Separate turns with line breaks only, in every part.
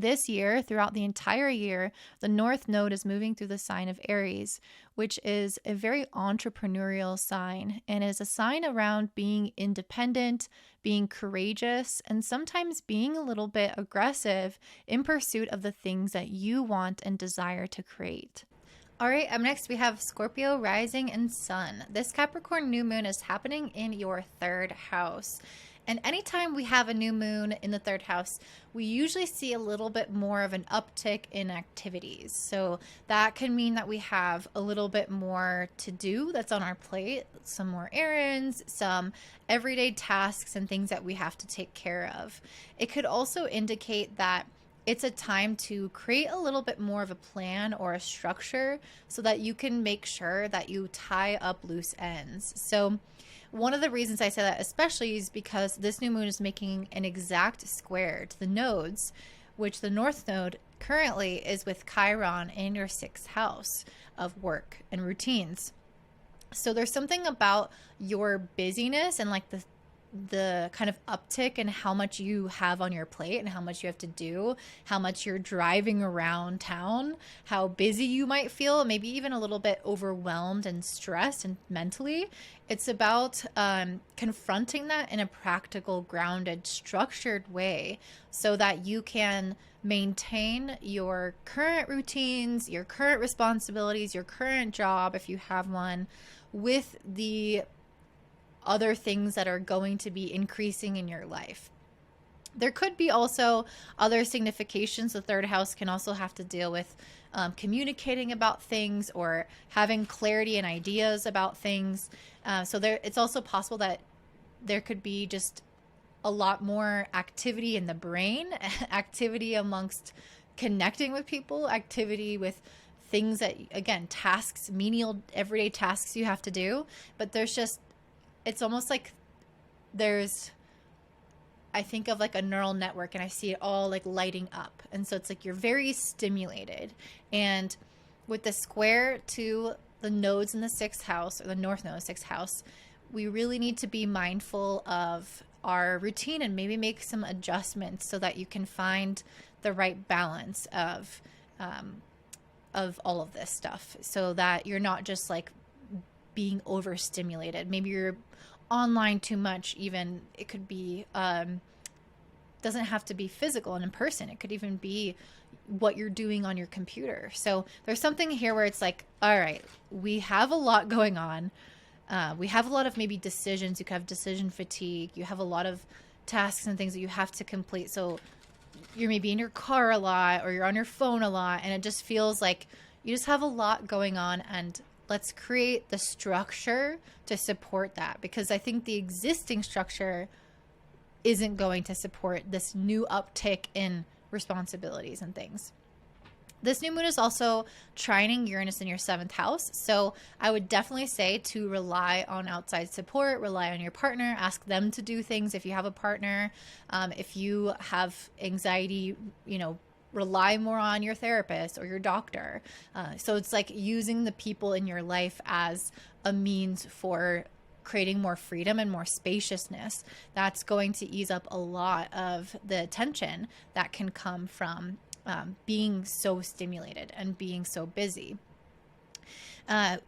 This year, throughout the entire year, the North Node is moving through the sign of Aries, which is a very entrepreneurial sign and is a sign around being independent, being courageous, and sometimes being a little bit aggressive in pursuit of the things that you want and desire to create. All right, up next we have Scorpio rising and sun. This Capricorn new moon is happening in your third house. And anytime we have a new moon in the third house, we usually see a little bit more of an uptick in activities. So that can mean that we have a little bit more to do that's on our plate, some more errands, some everyday tasks and things that we have to take care of. It could also indicate that it's a time to create a little bit more of a plan or a structure so that you can make sure that you tie up loose ends. So one of the reasons I say that especially is because this new moon is making an exact square to the nodes, which the North Node currently is with Chiron in your sixth house of work and routines. So there's something about your busyness and like the kind of uptick in how much you have on your plate and how much you have to do, how much you're driving around town, how busy you might feel, maybe even a little bit overwhelmed and stressed and mentally. It's about confronting that in a practical, grounded, structured way so that you can maintain your current routines, your current responsibilities, your current job, if you have one, with the other things that are going to be increasing in your life. There could be also other significations. The third house can also have to deal with communicating about things or having clarity and ideas about things. It's also possible that there could be just a lot more activity in the brain, activity amongst connecting with people, activity with things that, again, tasks, menial everyday tasks you have to do. But it's almost like I think of like a neural network and I see it all like lighting up. And so it's like you're very stimulated. And with the square to the nodes in the sixth house, or the North Node, sixth house, we really need to be mindful of our routine and maybe make some adjustments so that you can find the right balance of all of this stuff, so that you're not just like being overstimulated. Maybe you're online too much. Even it could be doesn't have to be physical and in person. It could even be what you're doing on your computer. So there's something here where it's like, all right, we have a lot going on. We have a lot of maybe decisions. You could have decision fatigue. You have a lot of tasks and things that you have to complete. So you're maybe in your car a lot or you're on your phone a lot, and it just feels like you just have a lot going on. And let's create the structure to support that, because I think the existing structure isn't going to support this new uptick in responsibilities and things. This new moon is also trining Uranus in your seventh house. So I would definitely say to rely on outside support, rely on your partner, ask them to do things if you have a partner. If you have anxiety, rely more on your therapist or your doctor. So it's like using the people in your life as a means for creating more freedom and more spaciousness. That's going to ease up a lot of the tension that can come from being so stimulated and being so busy.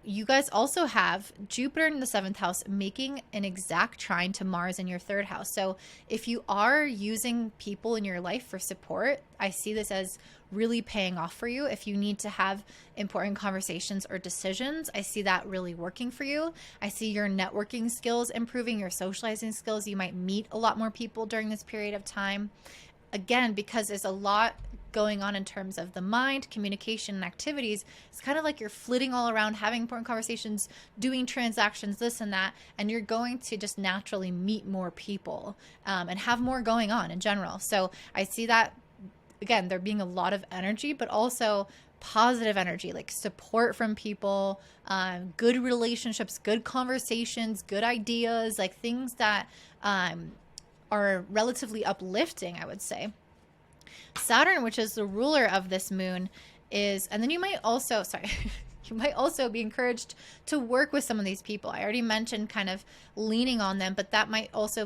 You guys also have Jupiter in the seventh house making an exact trine to Mars in your third house. So if you are using people in your life for support, I see this as really paying off for you. If you need to have important conversations or decisions, I see that really working for you. I see your networking skills improving, your socializing skills. You might meet a lot more people during this period of time. Again, because there's a lot going on in terms of the mind, communication, and activities. It's kind of like you're flitting all around, having important conversations, doing transactions, this and that, and you're going to just naturally meet more people and have more going on in general. So I see that, again, there being a lot of energy, but also positive energy, like support from people, good relationships, good conversations, good ideas, like things that are relatively uplifting, I would say. Saturn, which is the ruler of this moon, and then you might also, You might also be encouraged to work with some of these people. I already mentioned kind of leaning on them, but that might also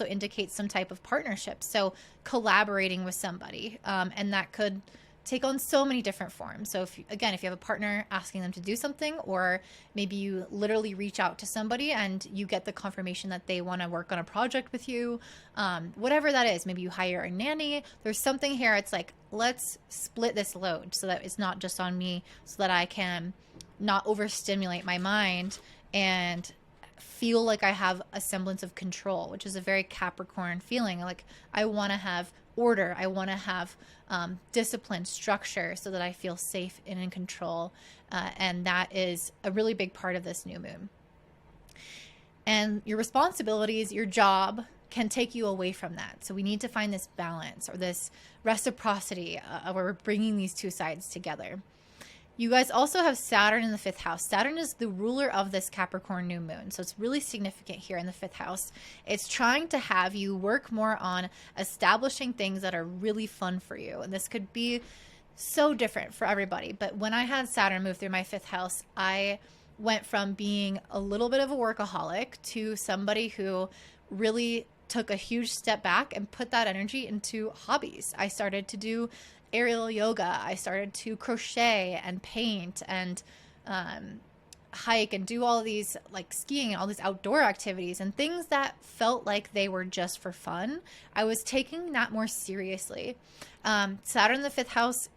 indicate some type of partnership. So collaborating with somebody, and that could take on so many different forms. So if you have a partner asking them to do something, or maybe you literally reach out to somebody and you get the confirmation that they want to work on a project with you, whatever that is, maybe you hire a nanny. There's something here. It's like, let's split this load so that it's not just on me, so that I can not overstimulate my mind and feel like I have a semblance of control, which is a very Capricorn feeling. Like, I want to have order. I want to have discipline, structure, so that I feel safe and in control. And that is a really big part of this new moon. And your responsibilities, your job, can take you away from that. So we need to find this balance, or this reciprocity, where we're bringing these two sides together. You guys also have Saturn in the 5th house. Saturn is the ruler of this Capricorn new moon. So it's really significant here in the 5th house. It's trying to have you work more on establishing things that are really fun for you. And this could be so different for everybody. But when I had Saturn move through my 5th house, I went from being a little bit of a workaholic to somebody who really took a huge step back and put that energy into hobbies. I started to do aerial yoga. I started to crochet and paint and hike and do all these, like skiing and all these outdoor activities and things that felt like they were just for fun. I was taking that more seriously. Saturn in the 5th house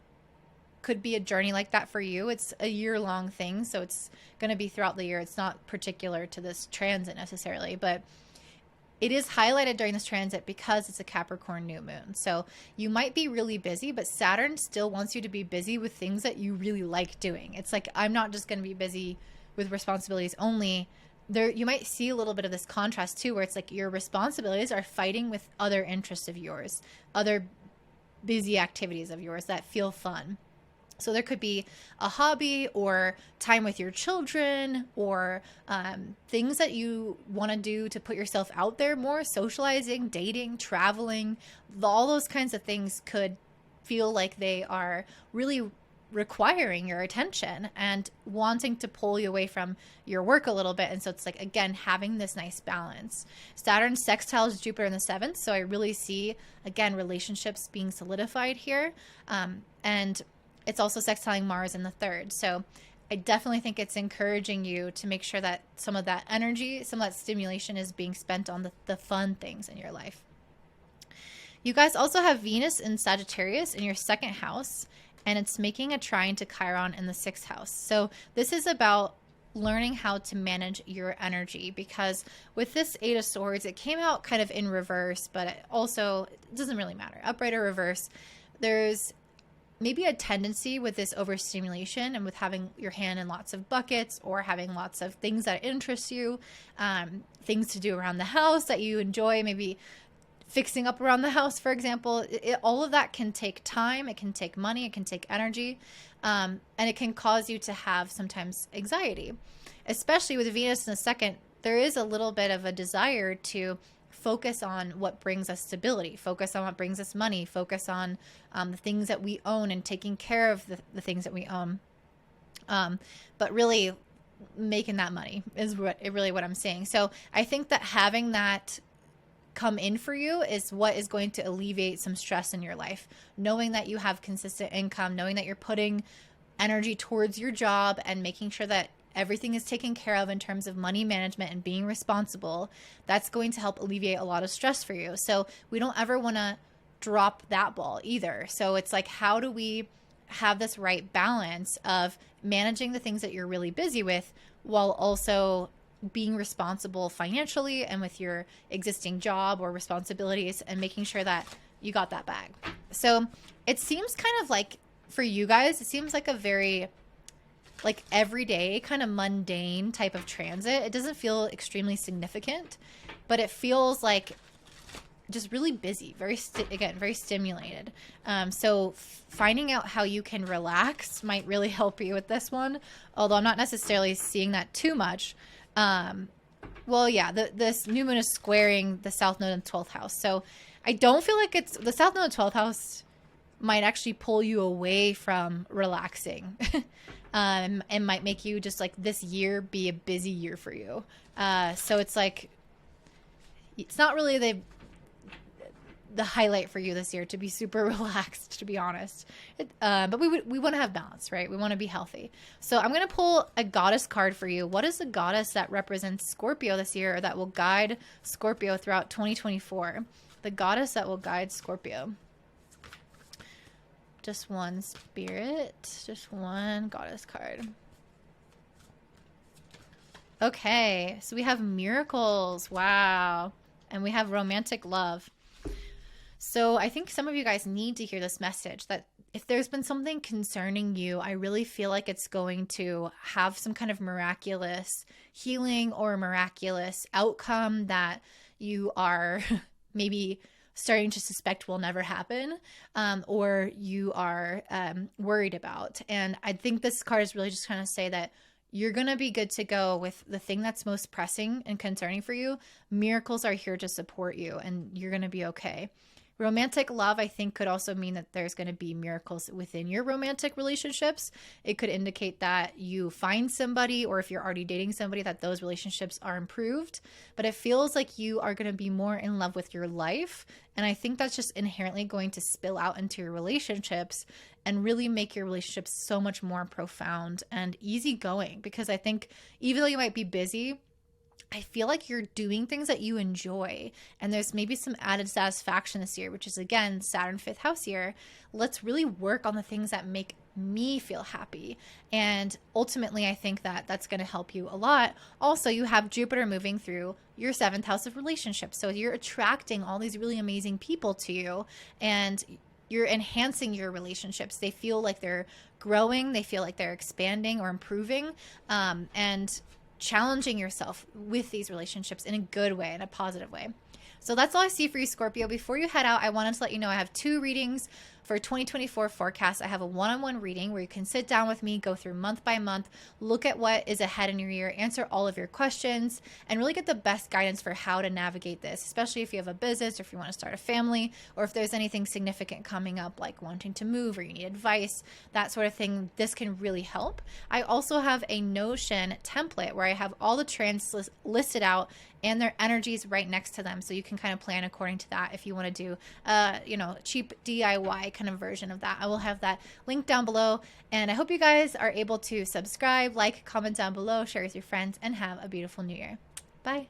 could be a journey like that for you. It's a year-long thing, so it's going to be throughout the year. It's not particular to this transit necessarily, but it is highlighted during this transit because it's a Capricorn new moon. So you might be really busy, but Saturn still wants you to be busy with things that you really like doing. It's like, I'm not just going to be busy with responsibilities only. There, you might see a little bit of this contrast too, where it's like your responsibilities are fighting with other interests of yours, other busy activities of yours that feel fun. So there could be a hobby or time with your children, or things that you want to do to put yourself out there more, socializing, dating, traveling. All those kinds of things could feel like they are really requiring your attention and wanting to pull you away from your work a little bit. And so it's like, again, having this nice balance. Saturn sextiles Jupiter in the 7th. So I really see, again, relationships being solidified here. And it's also sextiling Mars in the 3rd. So I definitely think it's encouraging you to make sure that some of that energy, some of that stimulation is being spent on the fun things in your life. You guys also have Venus in Sagittarius in your 2nd house, and it's making a trine to Chiron in the 6th house. So this is about learning how to manage your energy, because with this 8 of Swords, it came out kind of in reverse, but it also, it doesn't really matter. Upright or reverse, there's maybe a tendency with this overstimulation and with having your hand in lots of buckets, or having lots of things that interest you, things to do around the house that you enjoy, maybe fixing up around the house, for example. All of that can take time. It can take money. It can take energy. And it can cause you to have sometimes anxiety, especially with Venus in the 2nd. There is a little bit of a desire to focus on what brings us stability, focus on what brings us money, focus on the things that we own and taking care of the things that we own. But really making that money is really what I'm saying. So I think that having that come in for you is what is going to alleviate some stress in your life. Knowing that you have consistent income, knowing that you're putting energy towards your job and making sure that everything is taken care of in terms of money management and being responsible, that's going to help alleviate a lot of stress for you. So we don't ever want to drop that ball either. So it's like, how do we have this right balance of managing the things that you're really busy with while also being responsible financially and with your existing job or responsibilities, and making sure that you got that bag. So it seems kind of like, for you guys, it seems like a very like everyday kind of mundane type of transit. It doesn't feel extremely significant, but it feels like just really busy, very stimulated. So finding out how you can relax might really help you with this one, although I'm not necessarily seeing that too much. Well, yeah, this new moon is squaring the South Node in the 12th house. So I don't feel like it's the South Node in the 12th house might actually pull you away from relaxing. And might make you just like this year be a busy year for you. So it's like, it's not really the highlight for you this year to be super relaxed, to be honest. But we want to have balance, right? We want to be healthy. So I'm going to pull a goddess card for you. What is the goddess that represents Scorpio this year, or that will guide Scorpio throughout 2024? The goddess that will guide Scorpio. Just one spirit, just one goddess card. Okay, so we have miracles. Wow. And we have romantic love. So I think some of you guys need to hear this message, that if there's been something concerning you, I really feel like it's going to have some kind of miraculous healing or miraculous outcome that you are maybe starting to suspect will never happen, or you are worried about. And I think this card is really just trying to say that you're going to be good to go with the thing that's most pressing and concerning for you. Miracles are here to support you, and you're going to be okay. Romantic love, I think, could also mean that there's going to be miracles within your romantic relationships. It could indicate that you find somebody, or if you're already dating somebody, that those relationships are improved. But it feels like you are going to be more in love with your life. And I think that's just inherently going to spill out into your relationships and really make your relationships so much more profound and easygoing. Because I think even though you might be busy, I feel like you're doing things that you enjoy, and there's maybe some added satisfaction this year, which is, again, Saturn 5th house year. Let's really work on the things that make me feel happy. And ultimately, I think that that's going to help you a lot. Also, you have Jupiter moving through your 7th house of relationships. So you're attracting all these really amazing people to you, and you're enhancing your relationships. They feel like they're growing. They feel like they're expanding or improving. And challenging yourself with these relationships in a good way, in a positive way. So that's all I see for you, Scorpio. Before you head out, I wanted to let you know I have 2 readings for 2024 forecast. I have a one-on-one reading where you can sit down with me, go through month by month, look at what is ahead in your year, answer all of your questions, and really get the best guidance for how to navigate this, especially if you have a business, or if you want to start a family, or if there's anything significant coming up, like wanting to move, or you need advice, that sort of thing. This can really help. I also have a Notion template where I have all the trends listed out and their energies right next to them, so you can kind of plan according to that if you want to do cheap DIY kind of version of that. I will have that link down below, and I hope you guys are able to subscribe, like, comment down below, share with your friends, and have a beautiful new year. Bye.